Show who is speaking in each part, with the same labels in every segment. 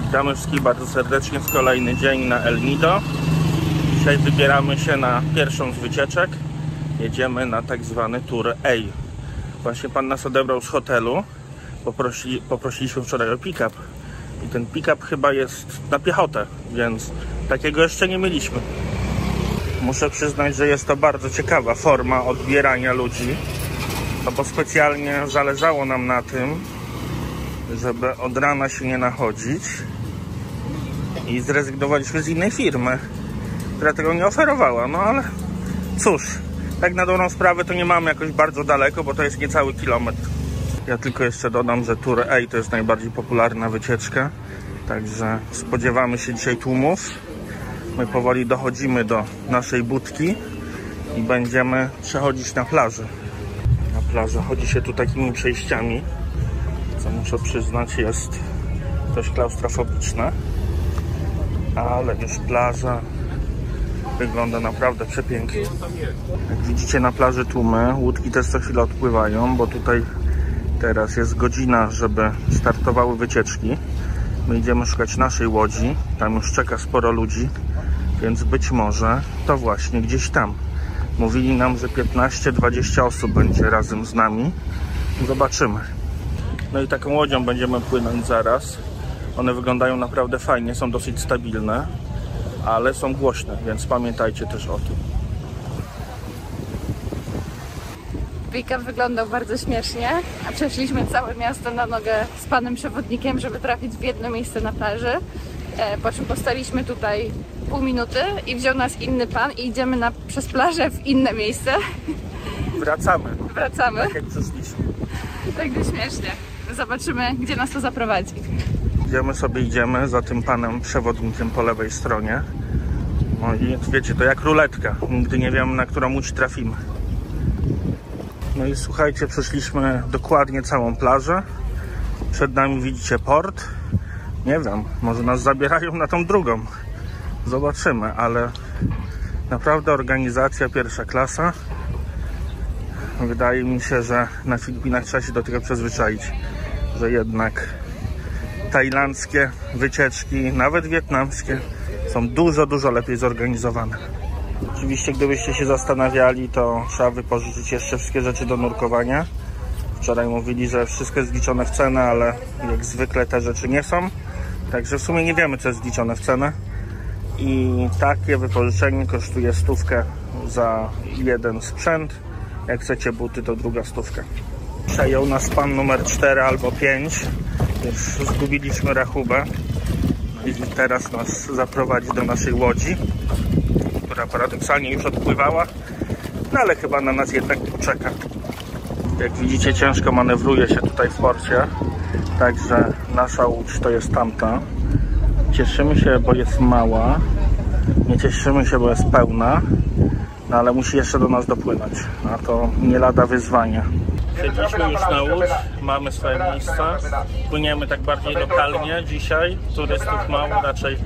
Speaker 1: Witamy wszystkich bardzo serdecznie w kolejny dzień na El Nido. Dzisiaj wybieramy się na pierwszą z wycieczek. Jedziemy na tak zwany Tour A. Właśnie pan nas odebrał z hotelu. Poprosiliśmy wczoraj o pick-up. I ten pick-up chyba jest na piechotę, więc takiego jeszcze nie mieliśmy. Muszę przyznać, że jest to bardzo ciekawa forma odbierania ludzi. No bo specjalnie zależało nam na tym, żeby od rana się nie nachodzić i zrezygnowaliśmy z innej firmy, która tego nie oferowała. No ale cóż, tak na dobrą sprawę to nie mamy jakoś bardzo daleko, bo to jest niecały kilometr. Ja tylko jeszcze dodam, że Tour A to jest najbardziej popularna wycieczka, także spodziewamy się dzisiaj tłumów. My powoli dochodzimy do naszej budki i będziemy przechodzić na plażę. Na plażę chodzi się tu takimi przejściami, co muszę przyznać jest dość klaustrofobiczne, ale już plaża wygląda naprawdę przepięknie. Jak widzicie, na plaży tłumy, łódki też co chwilę odpływają, bo tutaj teraz jest godzina, żeby startowały wycieczki. My idziemy szukać naszej łodzi, tam już czeka sporo ludzi, więc być może to właśnie gdzieś tam. Mówili nam, że 15-20 osób będzie razem z nami. Zobaczymy. No i taką łodzią będziemy płynąć zaraz. One wyglądają naprawdę fajnie, są dosyć stabilne, ale są głośne, więc pamiętajcie też o tym.
Speaker 2: Pick-up wyglądał bardzo śmiesznie, a przeszliśmy całe miasto na nogę z panem przewodnikiem, żeby trafić w jedno miejsce na plaży. Po czym postaliśmy tutaj pół minuty i wziął nas inny pan i idziemy przez plażę w inne miejsce.
Speaker 1: Wracamy.
Speaker 2: Wracamy.
Speaker 1: Tak jak przyszliśmy.
Speaker 2: Także śmiesznie. Zobaczymy, gdzie nas to zaprowadzi.
Speaker 1: Idziemy za tym panem przewodnikiem po lewej stronie. No i wiecie, to jak ruletka. Nigdy nie wiemy, na którą łódź trafimy. No i słuchajcie, przeszliśmy dokładnie całą plażę. Przed nami widzicie port. Nie wiem, może nas zabierają na tą drugą. Zobaczymy, ale naprawdę organizacja pierwsza klasa. Wydaje mi się, że na Filipinach trzeba się do tego przyzwyczaić, że jednak tajlandzkie wycieczki, nawet wietnamskie, są dużo lepiej zorganizowane. Oczywiście, gdybyście się zastanawiali, to trzeba wypożyczyć jeszcze wszystkie rzeczy do nurkowania. Wczoraj mówili, że wszystko jest wliczone w cenę, ale jak zwykle te rzeczy nie są. Także w sumie nie wiemy, co jest wliczone w cenę. I takie wypożyczenie kosztuje 100 za jeden sprzęt. Jak chcecie buty, to druga 100. Przejął nas pan numer 4 albo 5. Już zgubiliśmy rachubę. I teraz nas zaprowadzi do naszej łodzi, która paradoksalnie już odpływała. No ale chyba na nas jednak poczeka. Jak widzicie, ciężko manewruje się tutaj w porcie. Także nasza łódź to jest tamta. Cieszymy się, bo jest mała. Nie cieszymy się, bo jest pełna. No ale musi jeszcze do nas dopłynąć. A to nie lada wyzwanie. Siedliśmy już na łódź, mamy swoje miejsca. Płyniemy tak bardziej lokalnie dzisiaj. Turystów mało, raczej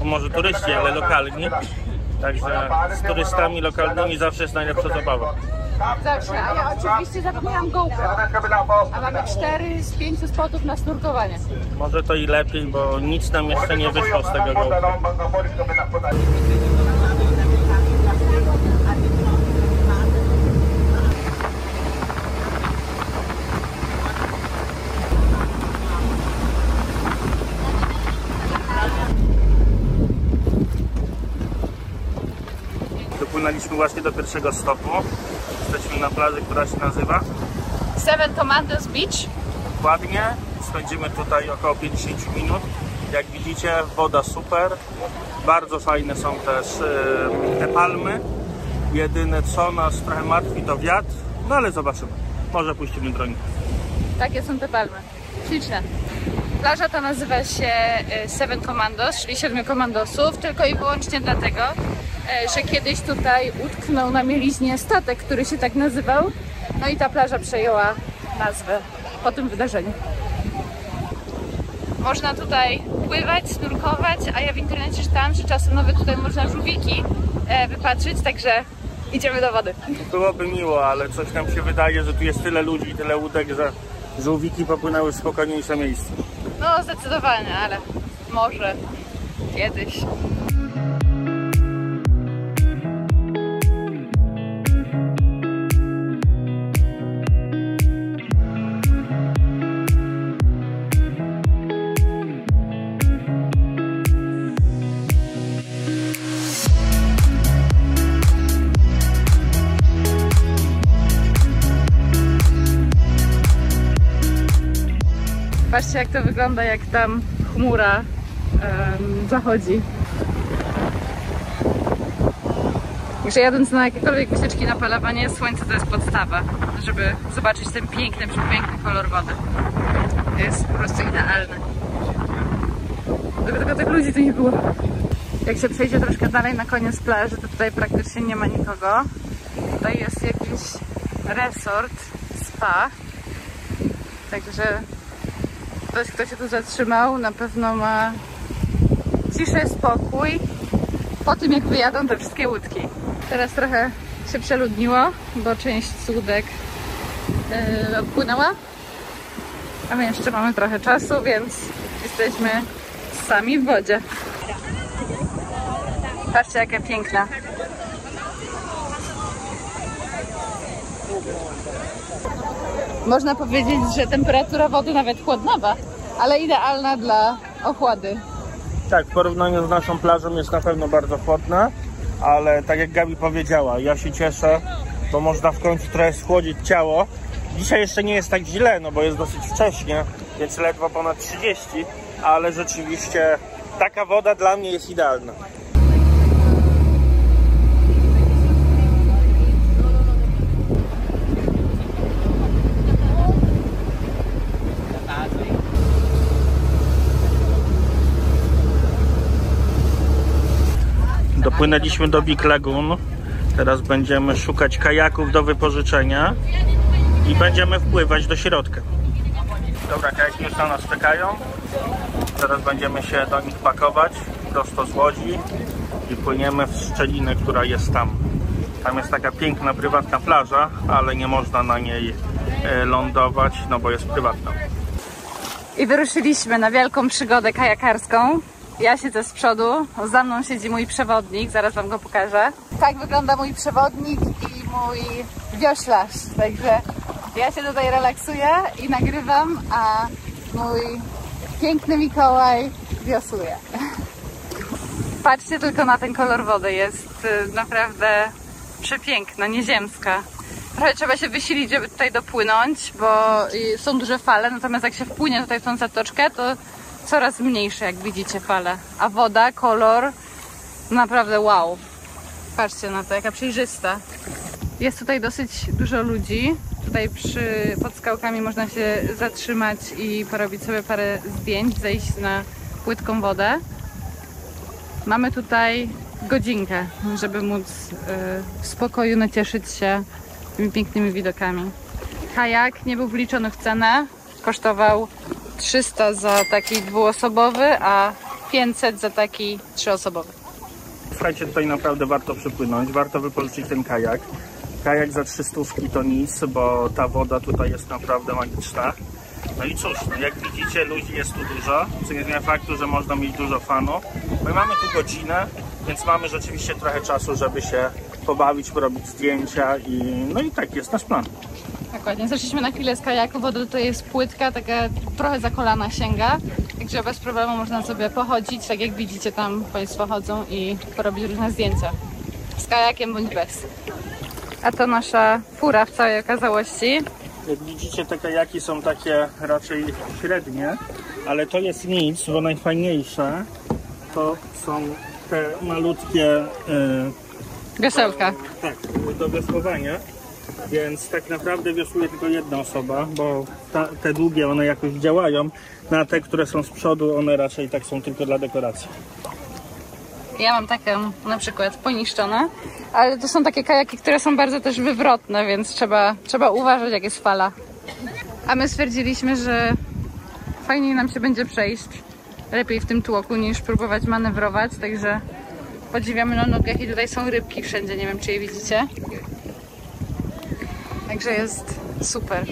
Speaker 1: może turyści, ale lokalni. Także z turystami lokalnymi zawsze jest najlepsza zabawa.
Speaker 2: Zawsze, a ja oczywiście zapomniałam GoPro. A mamy 4 z 5 spotów na snurkowanie.
Speaker 1: Może to i lepiej, bo nic nam jeszcze nie wyszło z tego GoPro. Dopłynęliśmy właśnie do pierwszego stopu. Jesteśmy na plaży, która się nazywa
Speaker 2: Seven Commandos Beach.
Speaker 1: Dokładnie. Spędzimy tutaj około 50 minut. Jak widzicie, woda super. Bardzo fajne są też te palmy. Jedyne co nas trochę martwi to wiatr. No ale zobaczymy. Może puścimy dronie.
Speaker 2: Takie są te palmy. Śliczne. Plaża ta nazywa się Seven Commandos, czyli 7 komandosów. Tylko i wyłącznie dlatego, że kiedyś tutaj utknął na mieliźnie statek, który się tak nazywał. No i ta plaża przejęła nazwę po tym wydarzeniu. Można tutaj pływać, nurkować, a ja w internecie czytałam, że czasem nawet tutaj można żółwiki wypatrzyć, także idziemy do wody.
Speaker 1: Byłoby miło, ale coś nam się wydaje, że tu jest tyle ludzi i tyle łódek, że żółwiki popłynęły w spokojniejsze miejsce.
Speaker 2: No zdecydowanie, ale Może kiedyś. Patrzcie, jak to wygląda, jak tam chmura zachodzi. Także jadąc na jakiekolwiek wycieczki na polowanie, słońce to jest podstawa, żeby zobaczyć ten piękny, przepiękny kolor wody. To jest po prostu idealne. Tylko tych ludzi tu nie było. Jak się przejdzie troszkę dalej na koniec plaży, to tutaj praktycznie nie ma nikogo. Tutaj jest jakiś resort, spa. Także ktoś, kto się tu zatrzymał, na pewno ma ciszę, spokój po tym, jak wyjadą te wszystkie łódki. Teraz trochę się przeludniło, bo część z łódek odpłynęła, a my jeszcze mamy trochę czasu, więc jesteśmy sami w wodzie. Patrzcie, jaka piękna. Można powiedzieć, że temperatura wody nawet chłodnawa, ale idealna dla ochłady.
Speaker 1: Tak, w porównaniu z naszą plażą jest na pewno bardzo chłodna, ale tak jak Gabi powiedziała, ja się cieszę, bo można w końcu trochę schłodzić ciało. Dzisiaj jeszcze nie jest tak źle, no bo jest dosyć wcześnie, więc ledwo ponad 30, ale rzeczywiście taka woda dla mnie jest idealna. Dopłynęliśmy do Big Lagoon. Teraz będziemy szukać kajaków do wypożyczenia i będziemy wpływać do środka. Dobra, kajaki już na nas czekają. Teraz będziemy się do nich pakować prosto z łodzi i płyniemy w szczelinę, która jest tam. Tam jest taka piękna, prywatna plaża, ale nie można na niej lądować, no bo jest prywatna.
Speaker 2: I wyruszyliśmy na wielką przygodę kajakarską. Ja siedzę z przodu, za mną siedzi mój przewodnik, zaraz wam go pokażę. Tak wygląda mój przewodnik i mój wioślarz, także ja się tutaj relaksuję i nagrywam, a mój piękny Mikołaj wiosłuje. Patrzcie tylko na ten kolor wody, jest naprawdę przepiękna, nieziemska. Trochę trzeba się wysilić, żeby tutaj dopłynąć, bo są duże fale, natomiast jak się wpłynie tutaj w tą zatoczkę, to coraz mniejsze, jak widzicie, fale. A woda, kolor, naprawdę wow. Patrzcie na to, jaka przejrzysta. Jest tutaj dosyć dużo ludzi. Tutaj pod skałkami można się zatrzymać i porobić sobie parę zdjęć, zejść na płytką wodę. Mamy tutaj godzinkę, żeby móc w spokoju nacieszyć się tymi pięknymi widokami. Kajak nie był wliczony w cenę. Kosztował 300 za taki dwuosobowy, a 500 za taki trzyosobowy.
Speaker 1: Słuchajcie, tutaj naprawdę warto przypłynąć, warto wypożyczyć ten kajak. Kajak za 300 to nic, bo ta woda tutaj jest naprawdę magiczna. No i cóż, no jak widzicie, ludzi jest tu dużo, co nie zmienia faktu, że można mieć dużo fanów. My mamy tu godzinę, więc mamy rzeczywiście trochę czasu, żeby się pobawić, porobić zdjęcia no i tak jest nasz plan.
Speaker 2: Dokładnie, zeszliśmy na chwilę z kajaku, woda tutaj jest płytka, taka trochę za kolana sięga, także bez problemu można sobie pochodzić, tak jak widzicie, tam Państwo chodzą i porobić różne zdjęcia. Z kajakiem bądź bez. A to nasza fura w całej okazałości.
Speaker 1: Jak widzicie, te kajaki są takie raczej średnie, ale to jest nic, bo najfajniejsze to są te malutkie
Speaker 2: Wiosełka.
Speaker 1: tak, do wiosłowania, więc tak naprawdę wiosłuje tylko jedna osoba, bo te długie one jakoś działają, a te, które są z przodu, one raczej tak są tylko dla dekoracji.
Speaker 2: Ja mam takie na przykład poniszczone, ale to są takie kajaki, które są bardzo też wywrotne, więc trzeba uważać, jak jest fala. A my stwierdziliśmy, że fajniej nam się będzie przejść lepiej w tym tłoku niż próbować manewrować, także podziwiamy na nogach i tutaj są rybki wszędzie, nie wiem czy je widzicie. Także jest super.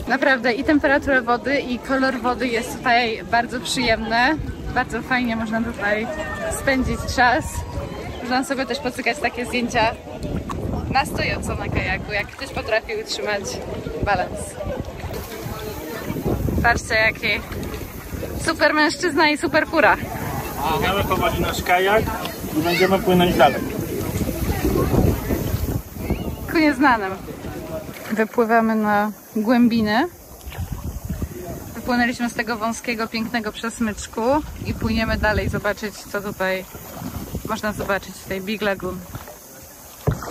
Speaker 2: Naprawdę i temperatura wody i kolor wody jest tutaj bardzo przyjemny. Bardzo fajnie można tutaj spędzić czas. Można sobie też pocykać takie zdjęcia na stojąco na kajaku, jak ktoś potrafi utrzymać balans. Patrzcie, jaki super mężczyzna i super fura.
Speaker 1: Mamy powoli nasz kajak i będziemy płynąć dalej.
Speaker 2: Ku nieznanym. Wypływamy na głębiny. Wypłynęliśmy z tego wąskiego, pięknego przesmyczku i płyniemy dalej zobaczyć, co tutaj można zobaczyć w tej Big Lagoon.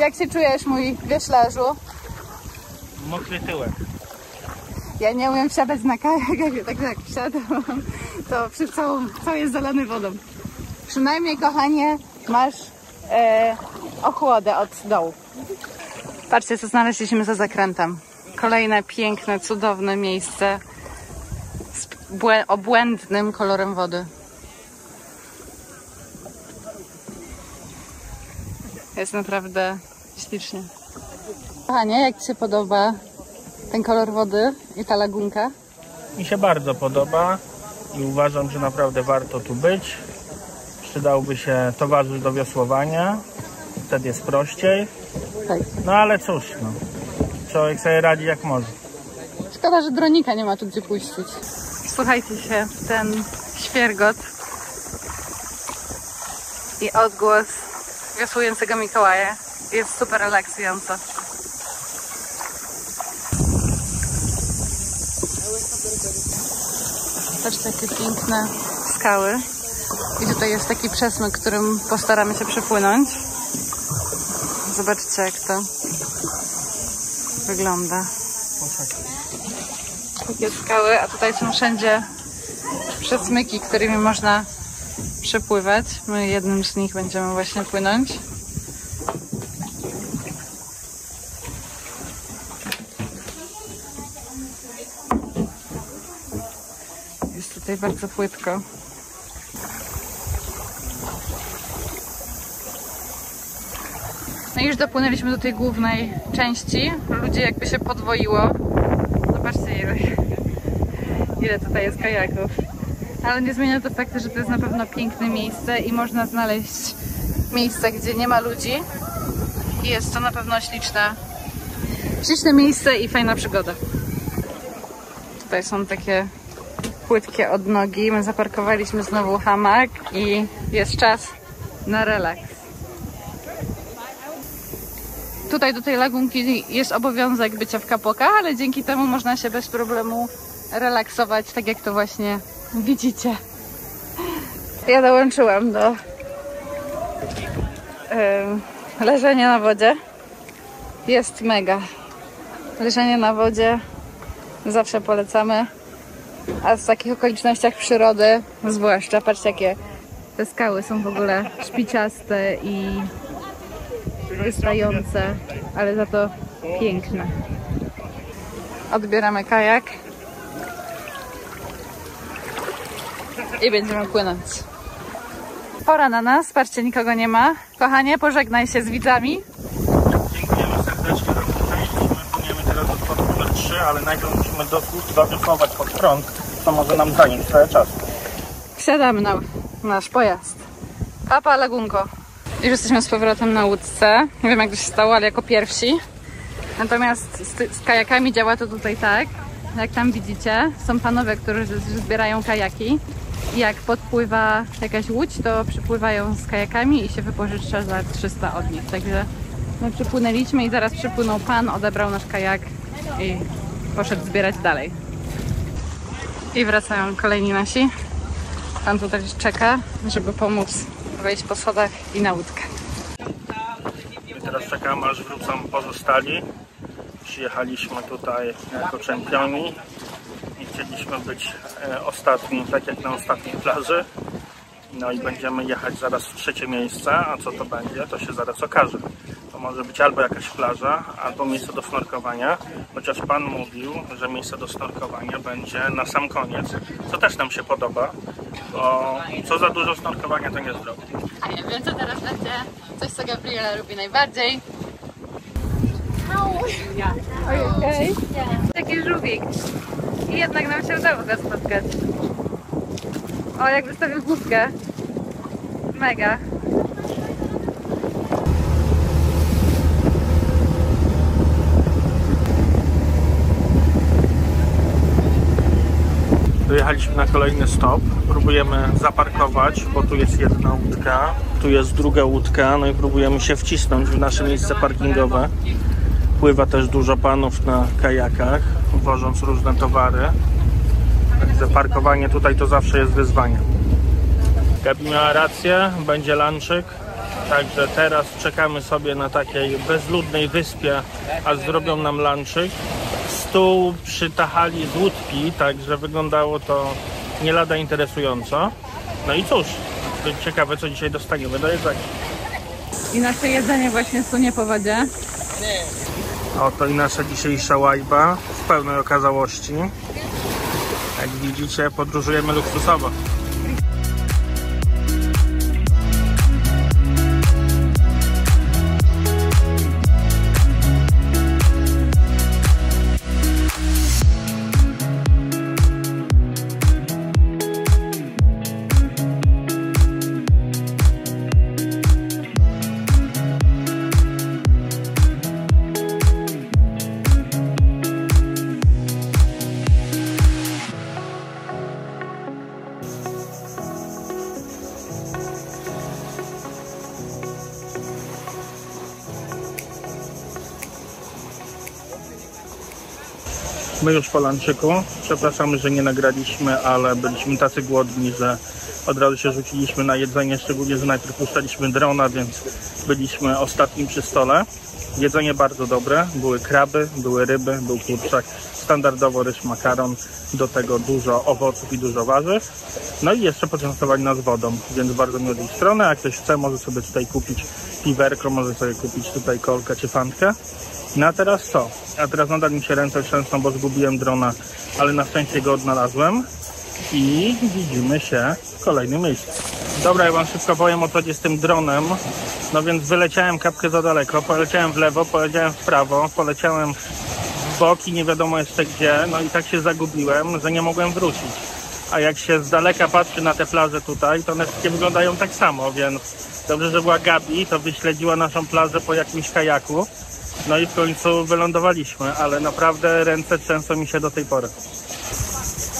Speaker 2: Jak się czujesz, mój wioślarzu?
Speaker 1: Mokry tyłek.
Speaker 2: Ja nie umiem wsiadać na kajak, także jak wsiadam, to cały jest zalany wodą. Przynajmniej, kochanie, masz ochłodę od dołu. Patrzcie, co znaleźliśmy za zakrętem. Kolejne piękne, cudowne miejsce z obłędnym kolorem wody. Jest naprawdę ślicznie. Kochanie, jak Ci się podoba ten kolor wody i ta lagunka?
Speaker 1: Mi się bardzo podoba i uważam, że naprawdę warto tu być. Przydałby się towarzysz do wiosłowania, wtedy jest prościej.
Speaker 2: Tak.
Speaker 1: No ale cóż, no. Człowiek sobie radzi jak może.
Speaker 2: Szkoda, że dronika nie ma tu gdzie puścić. Słuchajcie się w ten świergot i odgłos wiosłującego Mikołaja. Jest super relaksująco. Patrzcie, jakie piękne skały. I tutaj jest taki przesmyk, którym postaramy się przepłynąć. Zobaczcie, jak to wygląda. Takie skały, a tutaj są wszędzie przesmyki, którymi można przepływać. My jednym z nich będziemy właśnie płynąć. Jest tutaj bardzo płytko. No i już dopłynęliśmy do tej głównej części. Ludzi jakby się podwoiło. Zobaczcie, ile tutaj jest kajaków. Ale nie zmienia to faktu, że to jest na pewno piękne miejsce i można znaleźć miejsce, gdzie nie ma ludzi. I jest to na pewno śliczne miejsce i fajna przygoda. Tutaj są takie płytkie odnogi. My zaparkowaliśmy znowu hamak i jest czas na relaks. Tutaj do tej lagunki jest obowiązek bycia w kapokach, ale dzięki temu można się bez problemu relaksować, tak jak to właśnie widzicie. Ja dołączyłam do leżenia na wodzie. Jest mega. Leżenie na wodzie zawsze polecamy, a w takich okolicznościach przyrody zwłaszcza. Patrzcie, jakie te skały są w ogóle szpiciaste i wystające, ale za to piękne. Odbieramy kajak i będziemy płynąć. Pora na nas, patrzcie, nikogo nie ma. Kochanie, pożegnaj się z widzami.
Speaker 1: Dziękujemy serdecznie za uczestnictwo. My płyniemy teraz od spodu numer 3, ale najpierw musimy dowiosłować pod prąd, co może nam zająć trochę czasu.
Speaker 2: Wsiadamy na nasz pojazd. Papa Lagunko. Już jesteśmy z powrotem na łódce. Nie wiem, jak to się stało, ale jako pierwsi. Natomiast z kajakami działa to tutaj tak, jak tam widzicie. Są panowie, którzy zbierają kajaki. I jak podpływa jakaś łódź, to przypływają z kajakami i się wypożycza za 300 od nich. Także my przypłynęliśmy i zaraz przypłynął pan, odebrał nasz kajak i poszedł zbierać dalej. I wracają kolejni nasi. Pan tutaj czeka, żeby pomóc wejść po schodach i na łódkę.
Speaker 1: I teraz czekamy, aż wrócą pozostali. Przyjechaliśmy tutaj jako czempioni i chcieliśmy być ostatni, tak jak na ostatniej plaży. No i będziemy jechać zaraz w trzecie miejsce, a co to będzie, to się zaraz okaże. To może być albo jakaś plaża, albo miejsce do snorkowania, chociaż pan mówił, że miejsce do snorkowania będzie na sam koniec, co też nam się podoba, bo co za dużo snorkowania to nie zdrowie.
Speaker 2: A ja wiem, co teraz będzie. Coś, co Gabriela lubi najbardziej. Okej. Taki żółwik. I jednak nam się udało go spotkać. O, jak wystawił główkę. Mega.
Speaker 1: Dojechaliśmy na kolejny stop. Próbujemy zaparkować, bo tu jest jedna łódka, tu jest druga łódka, no i próbujemy się wcisnąć w nasze miejsce parkingowe. Pływa też dużo panów na kajakach, wożąc różne towary. Także parkowanie tutaj to zawsze jest wyzwanie. Gabi miała rację, będzie lunchik. Także teraz czekamy sobie na takiej bezludnej wyspie, aż zrobią nam lunchik. Stół przytachali z łódki, także wyglądało to nie lada interesująco. No i cóż, ciekawe co dzisiaj dostaniemy do jedzenia.
Speaker 2: I nasze jedzenie właśnie sunie po wodzie.
Speaker 1: Oto i nasza dzisiejsza łajba w pełnej okazałości. Jak widzicie, podróżujemy luksusowo. My już po lunchiku. Przepraszamy, że nie nagraliśmy, ale byliśmy tacy głodni, że od razu się rzuciliśmy na jedzenie, szczególnie, że najpierw puszczaliśmy drona, więc byliśmy ostatnim przy stole. Jedzenie bardzo dobre. Były kraby, były ryby, był kurczak, standardowo ryż, makaron, do tego dużo owoców i dużo warzyw. No i jeszcze poczęstowali nas wodą, więc bardzo miło z ich strony. Jak ktoś chce, może sobie tutaj kupić piwerko, może sobie kupić tutaj kolkę czy fantkę. No a teraz co? A teraz nadal mi się ręce trzęsą, bo zgubiłem drona, ale na szczęście go odnalazłem i widzimy się w kolejnym miejscu. Dobra, ja wam szybko powiem, o co chodzi z tym dronem. No więc wyleciałem kapkę za daleko, poleciałem w lewo, poleciałem w prawo, poleciałem w bok i nie wiadomo jeszcze gdzie, no i tak się zagubiłem, że nie mogłem wrócić. A jak się z daleka patrzy na te plaże tutaj, to one wszystkie wyglądają tak samo, więc dobrze, że była Gabi, to wyśledziła naszą plażę po jakimś kajaku. No i w końcu wylądowaliśmy, ale naprawdę ręce trzęsą mi się do tej pory.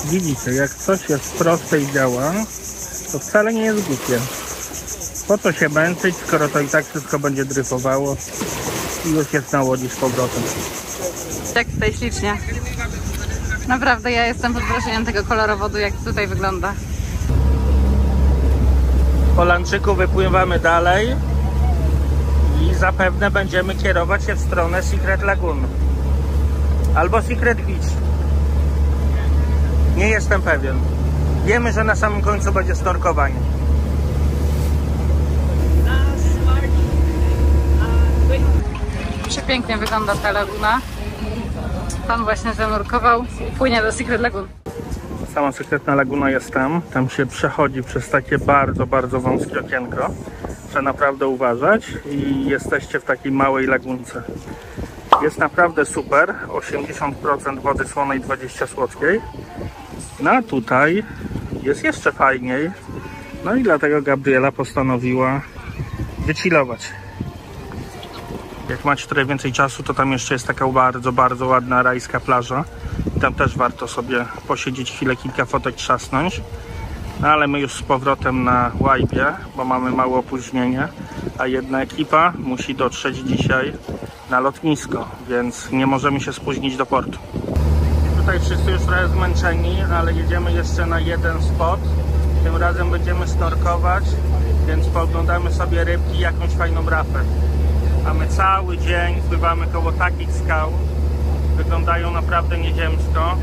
Speaker 1: Widzicie, jak coś jest proste i działa, to wcale nie jest głupie. Po co się męczyć, skoro to i tak wszystko będzie dryfowało i już jest na łodzi z powrotem.
Speaker 2: Tak tutaj ślicznie. Naprawdę ja jestem pod wrażeniem tego kolorowodu, jak tutaj wygląda.
Speaker 1: Po lunchiku wypływamy dalej i zapewne będziemy kierować się w stronę Secret Lagoon albo Secret Beach. Nie jestem pewien. Wiemy, że na samym końcu będzie snorkowanie.
Speaker 2: Przepięknie wygląda ta laguna. Pan właśnie zanurkował i płynie do Secret Lagoon.
Speaker 1: Sama sekretna laguna jest tam. Tam się przechodzi przez takie bardzo, bardzo wąskie okienko. Trzeba naprawdę uważać i jesteście w takiej małej lagunce. Jest naprawdę super. 80% wody słonej, 20 słodkiej. No a tutaj jest jeszcze fajniej. No i dlatego Gabriela postanowiła wychillować. Jak macie trochę więcej czasu, to tam jeszcze jest taka bardzo, bardzo ładna rajska plaża. Tam też warto sobie posiedzieć chwilę, kilka fotek trzasnąć. No ale my już z powrotem na łajbie, bo mamy małe opóźnienie, a jedna ekipa musi dotrzeć dzisiaj na lotnisko, więc nie możemy się spóźnić do portu. Tutaj wszyscy już trochę zmęczeni, ale jedziemy jeszcze na jeden spot. Tym razem będziemy snorkować, więc pooglądamy sobie rybki i jakąś fajną rafę. Mamy cały dzień, pływamy koło takich skał. Wyglądają naprawdę nieziemsko.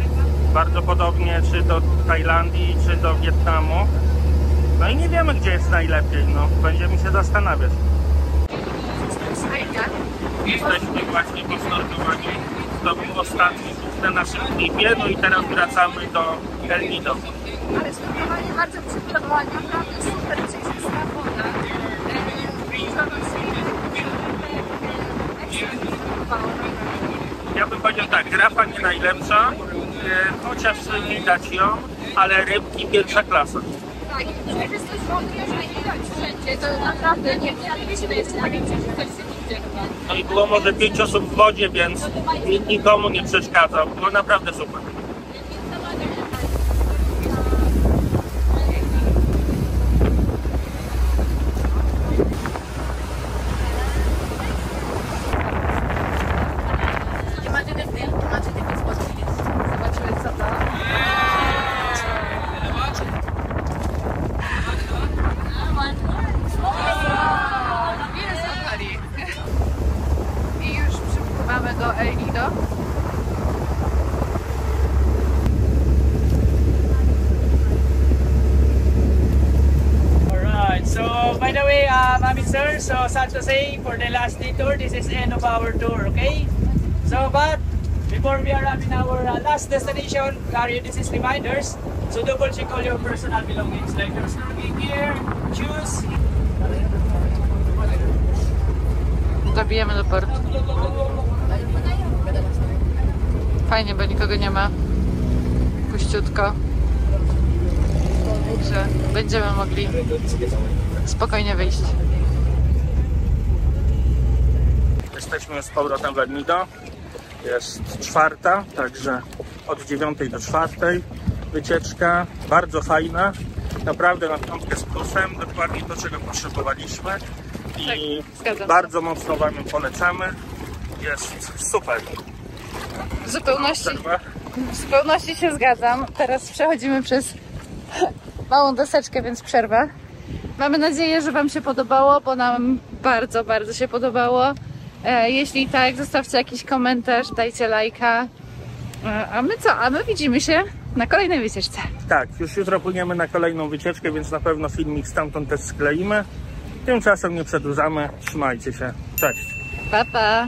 Speaker 1: Bardzo podobnie czy do Tajlandii, czy do Wietnamu. No i nie wiemy, gdzie jest najlepiej. No, będziemy się zastanawiać. Jesteśmy właśnie po snorkowaniu. To był ostatni na naszym tripie. No i teraz wracamy do El Nido.
Speaker 2: Ale snorkowanie bardzo mi się podobało. Naprawdę super czysta woda.
Speaker 1: Ja bym powiedział tak, rafa nie najlepsza, chociaż widać ją, ale rybki pierwsza klasa.
Speaker 2: Tak, jak jest coś wątpię, że nie widać wszędzie, to naprawdę nie wiem, że to jest tak, jak ktoś się nigdzie.
Speaker 1: No i było może 5 osób w wodzie, więc nikt nikomu nie przeszkadzał. Było naprawdę super.
Speaker 2: Zobaczymy co to. I już przypływamy do El Nido.
Speaker 3: Alright, so by the way, ma'am and sir, so sad to say, for the last day tour, this is the end of our tour, okay? So, but before we arrive in our last destination, carry this is reminders. So double check all your personal belongings, like your snorkeling gear, shoes.
Speaker 2: Dobijemy do portu. Fajnie, bo nikogo nie ma. Puściutko. Że będziemy mogli spokojnie wyjść.
Speaker 1: Jesteśmy z powrotem w El Nido. Jest 4:00, także od 9:00 do 4:00 wycieczka. Bardzo fajna. Naprawdę na 5 z plusem. Dokładnie to, czego potrzebowaliśmy. I
Speaker 2: Tak, zgadzam się.
Speaker 1: bardzo mocno Wam ją polecamy. Jest super.
Speaker 2: W zupełności się zgadzam. Teraz przechodzimy przez małą deseczkę, więc przerwa. Mamy nadzieję, że Wam się podobało, bo nam bardzo, bardzo się podobało. Jeśli tak, zostawcie jakiś komentarz, dajcie lajka. A my co? A my widzimy się na kolejnej wycieczce.
Speaker 1: Tak, już jutro płyniemy na kolejną wycieczkę, więc na pewno filmik stamtąd też skleimy. Tymczasem nie przedłużamy. Trzymajcie się. Cześć.
Speaker 2: Pa, pa!